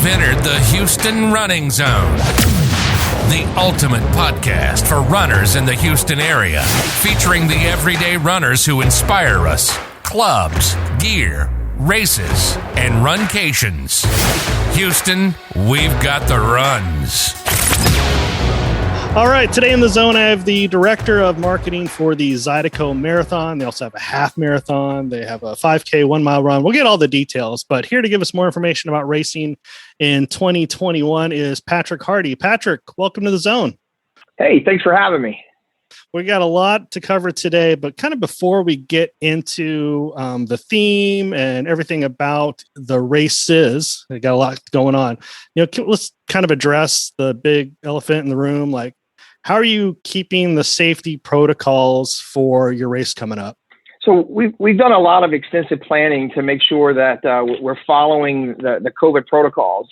You've entered the Houston Running Zone, the ultimate podcast for runners in the Houston area, featuring the everyday runners who inspire us, clubs, gear, races, and runcations. Houston, we've got the runs. All right, today in the zone, I have the director of marketing for the Zydeco Marathon. They also have a half marathon. They have a 5K, 1 mile run. We'll get all the details, but here to give us more information about racing in 2021 is Patrick Hardy. Patrick, welcome to the zone. Hey, thanks for having me. We got a lot to cover today, but kind of before we get into the theme and everything about the races, we got a lot going on. Let's kind of address the big elephant in the room. Like, how are you keeping the safety protocols for your race coming up? So we've done a lot of extensive planning to make sure that we're following the COVID protocols.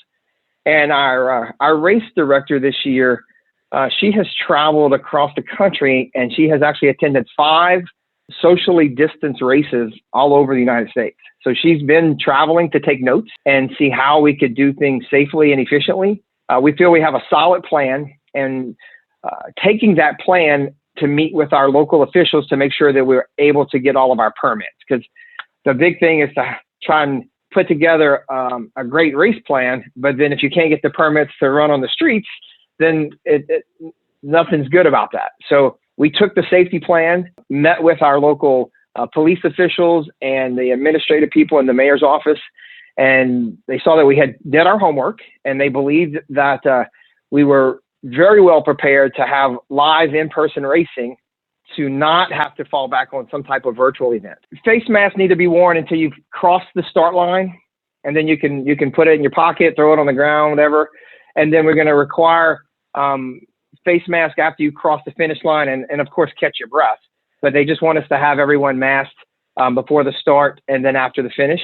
And our race director this year, she has traveled across the country, and she has actually attended 5 socially distanced races all over the United States. So she's been traveling to take notes and see how we could do things safely and efficiently. We feel we have a solid plan, and taking that plan to meet with our local officials to make sure that we're able to get all of our permits. Because the big thing is to try and put together a great race plan, but then if you can't get the permits to run on the streets, then nothing's good about that. So we took the safety plan, met with our local police officials and the administrative people in the mayor's office, and they saw that we had did our homework, and they believed that we were very well prepared to have live in-person racing, to not have to fall back on some type of virtual event. Face masks need to be worn until you've crossed the start line, and then you can put it in your pocket, throw it on the ground, whatever. And then we're going to require face mask after you cross the finish line, and of course catch your breath. But they just want us to have everyone masked before the start and then after the finish.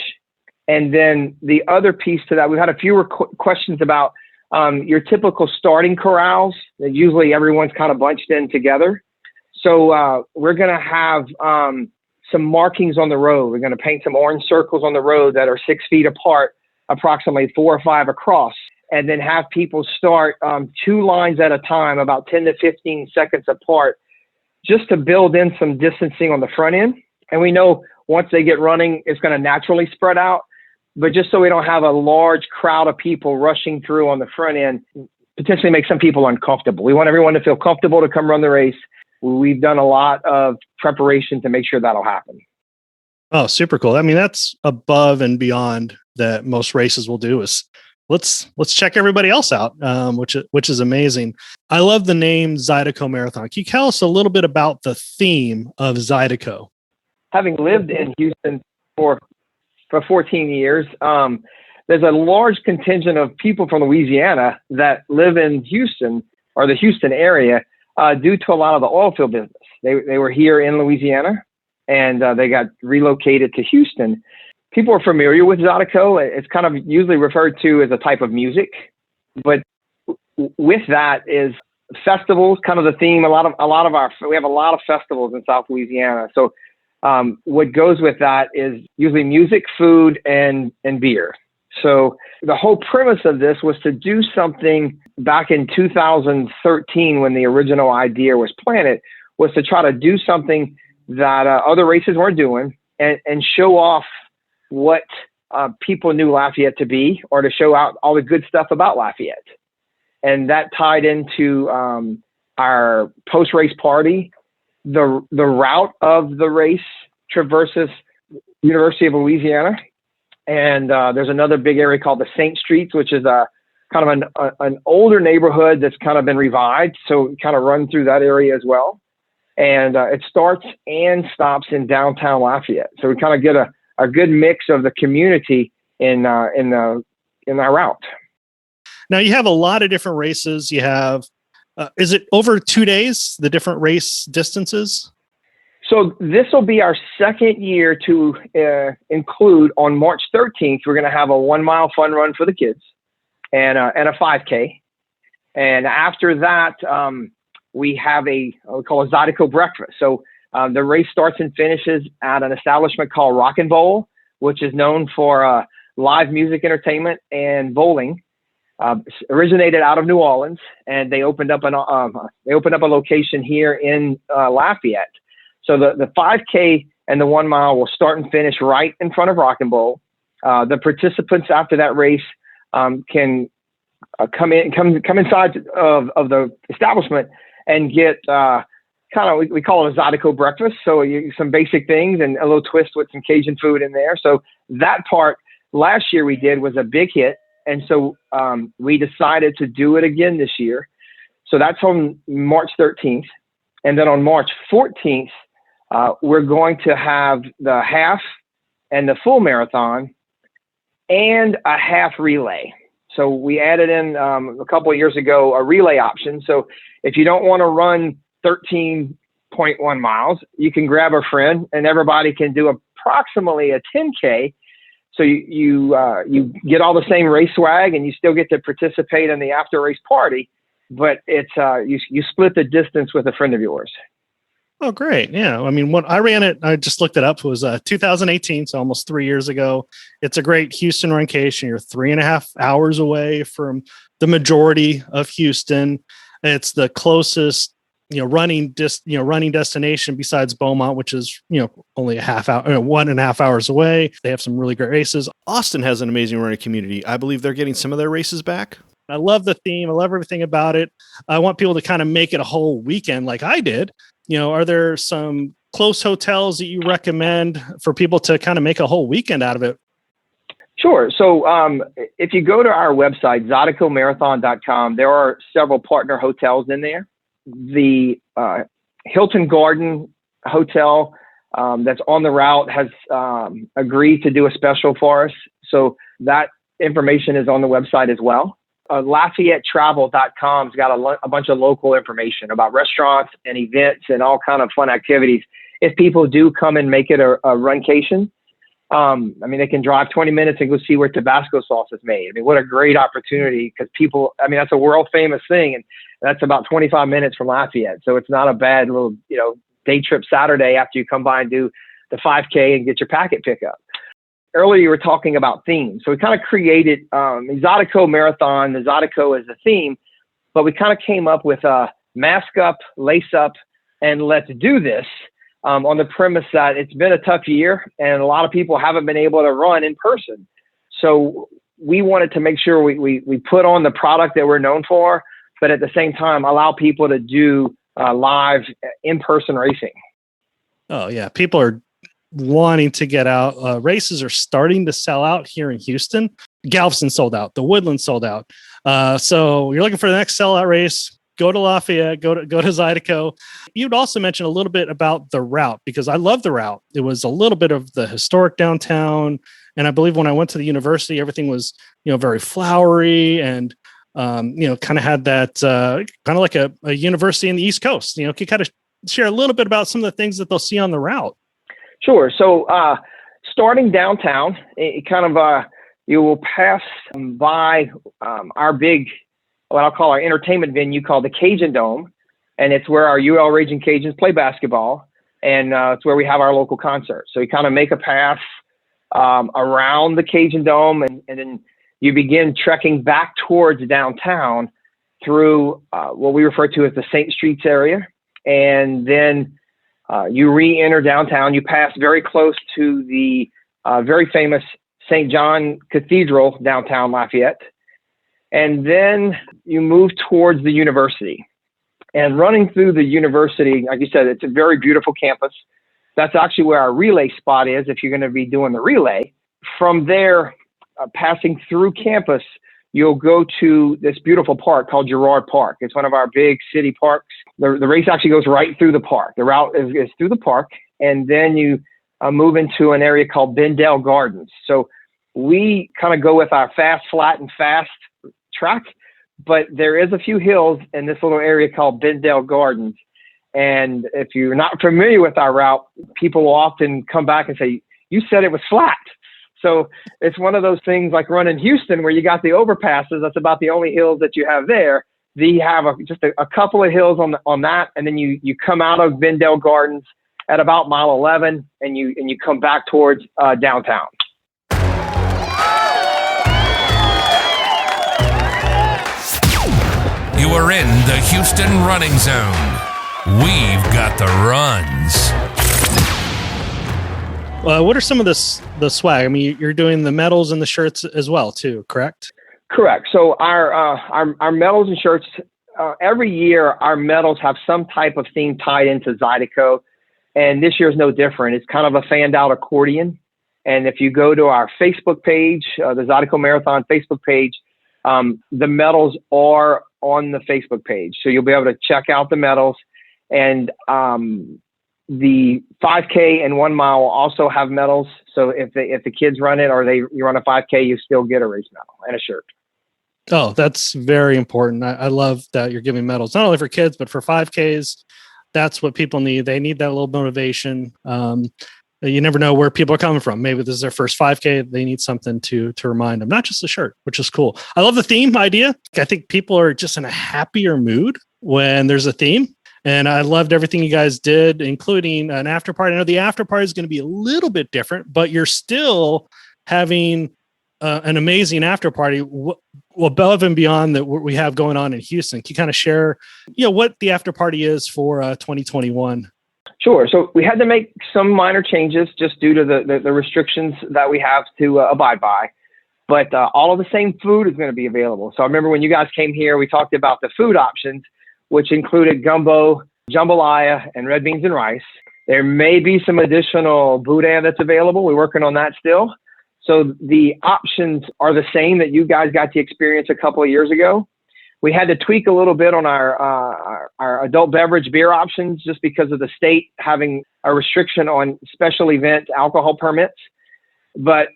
And then the other piece to that, we've had a few questions about your typical starting corrals. Usually everyone's kind of bunched in together. So we're going to have some markings on the road. We're going to paint some orange circles on the road that are 6 feet apart, approximately 4 or 5 across, and then have people start 2 lines at a time, about 10 to 15 seconds apart, just to build in some distancing on the front end. And we know once they get running, it's going to naturally spread out. But just so we don't have a large crowd of people rushing through on the front end, potentially make some people uncomfortable. We want everyone to feel comfortable to come run the race. We've done a lot of preparation to make sure that'll happen. Oh, super cool. I mean, that's above and beyond that most races will do. Is let's check everybody else out, which is amazing. I love the name Zydeco Marathon. Can you tell us a little bit about the theme of Zydeco? Having lived in Houston for 14 years, there's a large contingent of people from Louisiana that live in Houston or the Houston area due to a lot of the oil field business. They were here in Louisiana, and they got relocated to Houston. People are familiar with Zydeco. It's kind of usually referred to as a type of music, but with that is festivals, kind of the theme. We have a lot of festivals in South Louisiana. So what goes with that is usually music, food, and beer. So the whole premise of this was to do something back in 2013 when the original idea was planted, was to try to do something that other races weren't doing and show off what people knew Lafayette to be, or to show out all the good stuff about Lafayette. And that tied into our post-race party. The route of the race traverses University of Louisiana, and there's another big area called the St. Streets, which is a kind of an older neighborhood that's kind of been revived, so we kind of run through that area as well. And it starts and stops in downtown Lafayette, so we kind of get a good mix of the community in our route. Now you have a lot of different races. You have is it over 2 days, the different race distances? So this will be our second year to include. On March 13th, we're going to have a 1 mile fun run for the kids and a 5K. And after that, we have we call a Zydeco breakfast. So the race starts and finishes at an establishment called Rock and Bowl, which is known for live music entertainment and bowling. originated out of New Orleans, and they opened up a location here in Lafayette. So the 5K and the 1 mile will start and finish right in front of Rock and Bowl. The participants after that race can come inside of the establishment and get we call it a Zydeco breakfast. So some basic things and a little twist with some Cajun food in there. So that part last year we did was a big hit. And so we decided to do it again this year. So that's on March 13th. And then on March 14th, we're going to have the half and the full marathon and a half relay. So we added in a couple of years ago a relay option. So if you don't want to run 13.1 miles, you can grab a friend and everybody can do approximately a 10K. So you get all the same race swag and you still get to participate in the after race party, but it's you split the distance with a friend of yours. Oh, great. Yeah. I mean, when I ran it, I just looked it up. It was 2018, so almost 3 years ago. It's a great Houston Runcation. You're 3.5 hours away from the majority of Houston. It's the closest, running destination besides Beaumont, which is, only a half hour, 1.5 hours away. They have some really great races. Austin has an amazing running community. I believe they're getting some of their races back. I love the theme. I love everything about it. I want people to kind of make it a whole weekend like I did. Are there some close hotels that you recommend for people to kind of make a whole weekend out of it? Sure. So if you go to our website, ZydecoMarathon.com, there are several partner hotels in there. The Hilton Garden Hotel that's on the route has agreed to do a special for us. So that information is on the website as well. LafayetteTravel.com's got a bunch of local information about restaurants and events and all kind of fun activities. If people do come and make it a runcation, they can drive 20 minutes and go see where Tabasco sauce is made. What a great opportunity, because that's a world famous thing. And that's about 25 minutes from Lafayette. So it's not a bad little, day trip Saturday after you come by and do the 5K and get your packet pickup. Earlier, you were talking about themes. So we kind of created Zydeco Marathon. The Zydeco is the theme, but we kind of came up with a mask up, lace up, and let's do this on the premise that it's been a tough year and a lot of people haven't been able to run in person. So we wanted to make sure we put on the product that we're known for, but at the same time, allow people to do live in-person racing. Oh, yeah. People are wanting to get out. Races are starting to sell out here in Houston. Galveston sold out. The Woodland sold out. So you're looking for the next sellout race, go to Lafayette, go to Zydeco. You'd also mention a little bit about the route, because I love the route. It was a little bit of the historic downtown. And I believe when I went to the university, everything was, very flowery and, kind of had that kind of like a university in the East Coast. Can you kind of share a little bit about some of the things that they'll see on the route? Sure. So starting downtown, you will pass by our big, what I'll call our entertainment venue called the Cajun Dome. And it's where our UL Raging Cajuns play basketball. And it's where we have our local concerts. So you kind of make a pass around the Cajun Dome, and then you begin trekking back towards downtown through what we refer to as the St. Streets area. And then you re-enter downtown. You pass very close to the very famous St. John Cathedral, downtown Lafayette. And then you move towards the university. And running through the university, like you said, it's a very beautiful campus. That's actually where our relay spot is if you're going to be doing the relay. From there, passing through campus, you'll go to this beautiful park called Girard Park. It's one of our big city parks. The race actually goes right through the park. The route is through the park, and then you move into an area called Bendale Gardens. So we kind of go with our fast, flat, and fast track, but there is a few hills in this little area called Bendale Gardens. And if you're not familiar with our route, people will often come back and say, you said it was flat. So it's one of those things like running Houston where you got the overpasses. That's about the only hills that you have there. You have just a couple of hills on that. And then you come out of Bendale Gardens at about mile 11 and you come back towards downtown. You are in the Houston Running Zone. We've got the runs. What are some of the swag? I mean, you're doing the medals and the shirts as well, too, correct? Correct. So our medals and shirts, every year our medals have some type of theme tied into Zydeco, and this year is no different. It's kind of a fanned out accordion. And if you go to our Facebook page, the Zydeco Marathon Facebook page, the medals are on the Facebook page. So you'll be able to check out the medals. And the 5K and 1 mile will also have medals. So if the kids run it or you run a 5K, you still get a race medal and a shirt. Oh, that's very important. I love that you're giving medals, not only for kids, but for 5Ks. That's what people need. They need that little motivation. You never know where people are coming from. Maybe this is their first 5K. They need something to remind them, not just a shirt, which is cool. I love the theme idea. I think people are just in a happier mood when there's a theme. And I loved everything you guys did, including an after party. I know the after party is going to be a little bit different, but you're still having an amazing after party above and beyond that what we have going on in Houston. Can you kind of share, what the after party is for 2021? Sure. So we had to make some minor changes just due to the restrictions that we have to abide by. But all of the same food is going to be available. So I remember when you guys came here, we talked about the food options, which included gumbo, jambalaya, and red beans and rice. There may be some additional boudin that's available. We're working on that still. So the options are the same that you guys got to experience a couple of years ago. We had to tweak a little bit on our adult beverage beer options just because of the state having a restriction on special event alcohol permits. But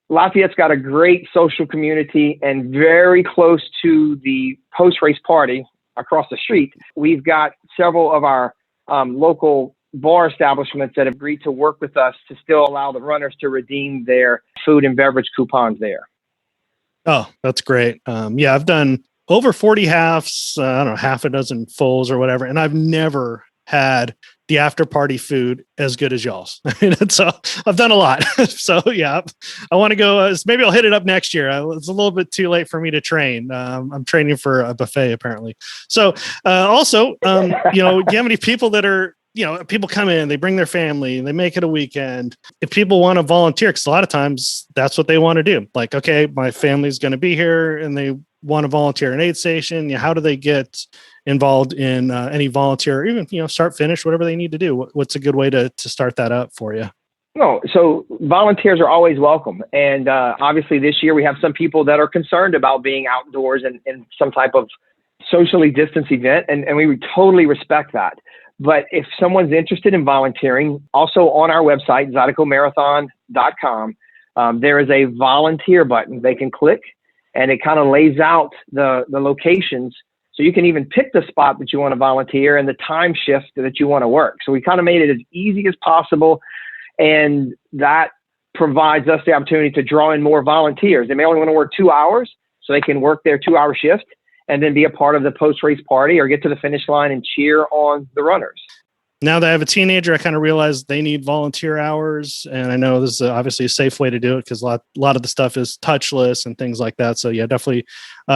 Lafayette's got a great social community, and very close to the post-race party across the street, we've got several of our local bar establishments that have agreed to work with us to still allow the runners to redeem their food and beverage coupons there. Oh, that's great. I've done over 40 halves, I don't know, half a dozen fulls or whatever. And I've never had the after party food as good as y'all's. I mean, so I've done a lot. So yeah, I want to go, maybe I'll hit it up next year. It's a little bit too late for me to train. I'm training for a buffet apparently. So also, do you have any people that are, people come in, they bring their family, they make it a weekend. If people want to volunteer, because a lot of times that's what they want to do. Like, okay, my family's going to be here and they want to volunteer at an aid station. How do they get involved in any volunteer, or even, start, finish, whatever they need to do? What's a good way to start that up for you? No, so volunteers are always welcome. And obviously this year we have some people that are concerned about being outdoors in some type of socially distanced event. And we would totally respect that. But if someone's interested in volunteering, also on our website, ZydecoMarathon.com, there is a volunteer button they can click, and it kind of lays out the locations. So you can even pick the spot that you want to volunteer and the time shift that you want to work. So we kind of made it as easy as possible. And that provides us the opportunity to draw in more volunteers. They may only want to work 2 hours, so they can work their 2 hour shift and then be a part of the post-race party or get to the finish line and cheer on the runners. Now that I have a teenager, I kind of realize they need volunteer hours. And I know this is obviously a safe way to do it because a lot of the stuff is touchless and things like that. So yeah, definitely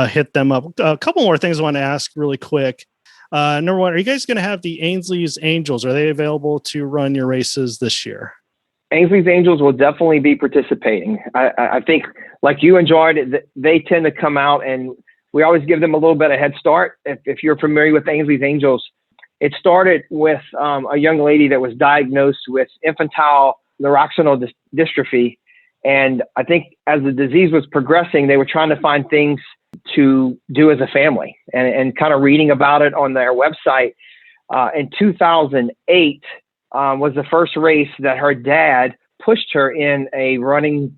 hit them up. A couple more things I want to ask really quick. Number one, are you guys going to have the Ainsley's Angels? Are they available to run your races this year? Ainsley's Angels will definitely be participating. I think like you enjoyed it, they tend to come out, and we always give them a little bit of head start. If you're familiar with Ainsley's Angels, it started with a young lady that was diagnosed with infantile neuroxinal dystrophy. And I think as the disease was progressing, they were trying to find things to do as a family, and kind of reading about it on their website. In 2008 was the first race that her dad pushed her in a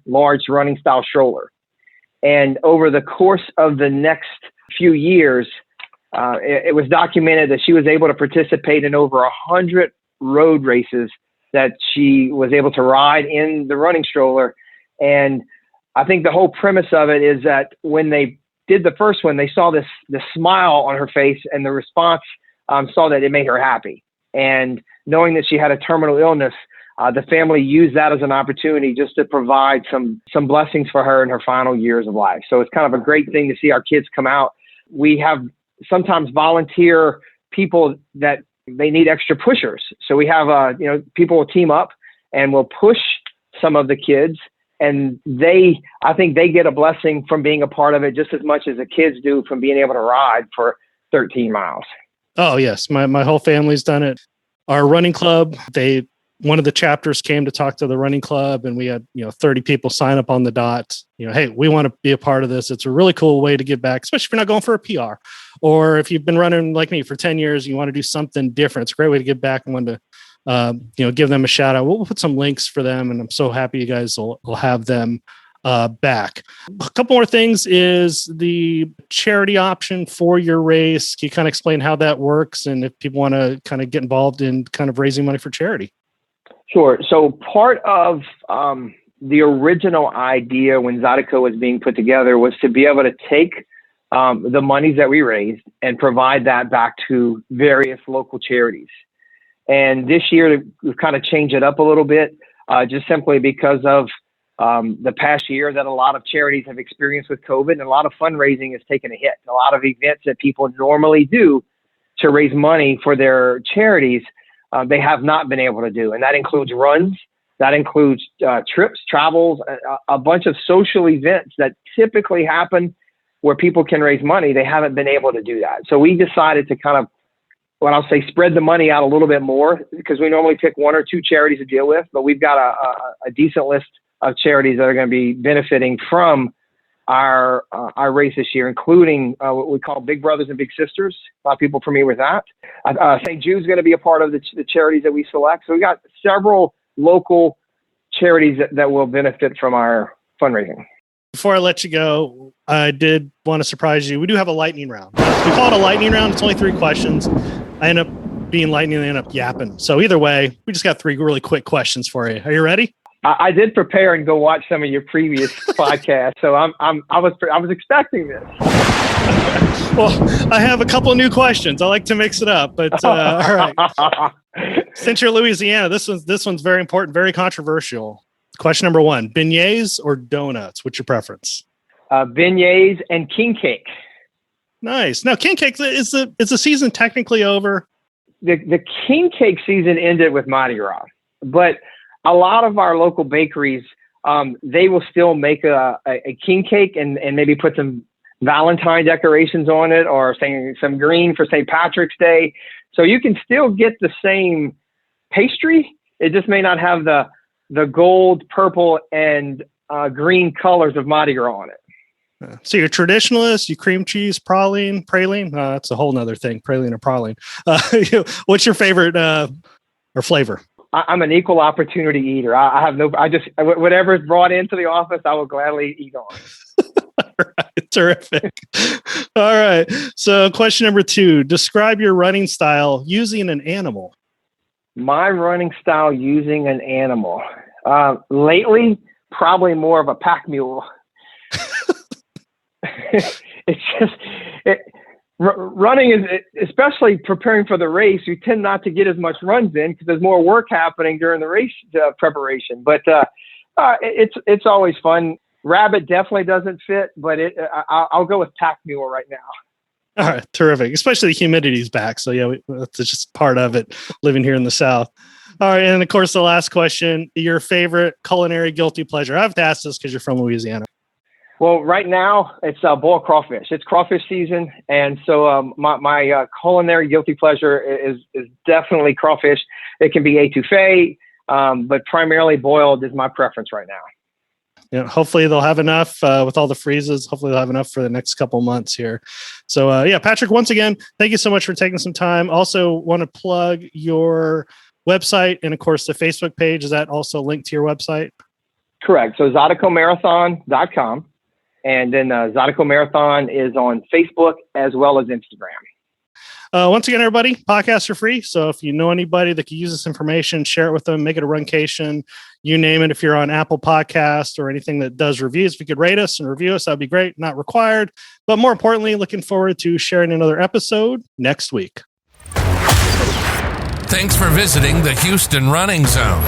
large running style stroller. And over the course of the next few years, it was documented that she was able to participate in over 100 road races that she was able to ride in the running stroller. And I think the whole premise of it is that when they did the first one, they saw this smile on her face, and the response saw that it made her happy. And knowing that she had a terminal illness, the family used that as an opportunity just to provide some blessings for her in her final years of life. So it's kind of a great thing to see our kids come out. We have sometimes volunteer people that they need extra pushers. So we have, people will team up and will push some of the kids, and I think they get a blessing from being a part of it just as much as the kids do from being able to ride for 13 miles. Oh yes. My whole family's done it. Our running club, one of the chapters came to talk to the running club, and we had, 30 people sign up on the dot. Hey, we want to be a part of this. It's a really cool way to give back, especially if you're not going for a PR, or if you've been running like me for 10 years, you want to do something different. It's a great way to give back and want to, give them a shout out. We'll put some links for them, and I'm so happy you guys will have them back. A couple more things is the charity option for your race. Can you kind of explain how that works, and if people want to kind of get involved in kind of raising money for charity? Sure. So part of the original idea when Zydeco was being put together was to be able to take the monies that we raised and provide that back to various local charities. And this year, we've kind of changed it up a little bit, just simply because of the past year that a lot of charities have experienced with COVID, and a lot of fundraising has taken a hit. A lot of events that people normally do to raise money for their charities, they have not been able to do. And that includes runs, that includes trips, travels, a bunch of social events that typically happen where people can raise money. They haven't been able to do that. So we decided to kind of, what I'll say, spread the money out a little bit more, because we normally pick one or two charities to deal with, but we've got a decent list of charities that are going to be benefiting from our race this year, including what we call Big Brothers and Big Sisters. A lot of people are familiar with that. St. Jude's going to be a part of the charities that we select. So we got several local charities that will benefit from our fundraising. Before I let you go, I did want to surprise you. We do have a lightning round. We call it a lightning round. It's only 3 questions. I end up being lightning and I end up yapping. So either way, we just got 3 really quick questions for you. Are you ready? I did prepare and go watch some of your previous podcasts, so I was expecting this. Well, I have a couple of new questions. I like to mix it up, but all right. Since you're Louisiana, this one's very important, very controversial. Question number 1: beignets or donuts? What's your preference? Beignets and king cake. Nice. Now, king cake is the season technically over? The king cake season ended with Mardi Gras, but a lot of our local bakeries, they will still make a king cake and maybe put some Valentine decorations on it, or some green for St. Patrick's Day. So you can still get the same pastry. It just may not have the gold, purple, and green colors of Mardi Gras on it. So you're traditionalist, you cream cheese, praline. That's a whole nother thing, praline or praline. What's your favorite or flavor? I'm an equal opportunity eater. Whatever's brought into the office, I will gladly eat on. All right, terrific. All right. So question number 2, describe your running style using an animal. My running style using an animal. Lately, probably more of a pack mule. Running is, especially preparing for the race, you tend not to get as much runs in because there's more work happening during the race preparation. But it's always fun. Rabbit definitely doesn't fit, but I'll go with pack mule right now. All right, terrific. Especially the humidity's back, so yeah, that's just part of it. Living here in the South. All right, and of course, the last question: your favorite culinary guilty pleasure? I have to ask this because you're from Louisiana. Well, right now it's boiled crawfish. It's crawfish season, and so my culinary guilty pleasure is definitely crawfish. It can be étouffée, but primarily boiled is my preference right now. Yeah, hopefully they'll have enough with all the freezes. Hopefully they'll have enough for the next couple months here. So yeah, Patrick, once again, thank you so much for taking some time. Also want to plug your website and of course the Facebook page. Is that also linked to your website? Correct. So ZydecoMarathon.com. And then Zydeco Marathon is on Facebook as well as Instagram. Once again, everybody, podcasts are free. So if you know anybody that could use this information, share it with them, make it a Runcation, you name it. If you're on Apple Podcast or anything that does reviews, if you could rate us and review us, that'd be great. Not required. But more importantly, looking forward to sharing another episode next week. Thanks for visiting the Houston Running Zone.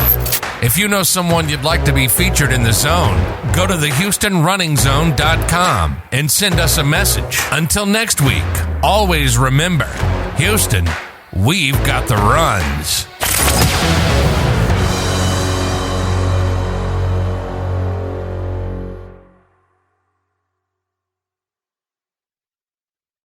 If you know someone you'd like to be featured in the zone, go to thehoustonrunningzone.com and send us a message. Until next week, always remember, Houston, we've got the runs.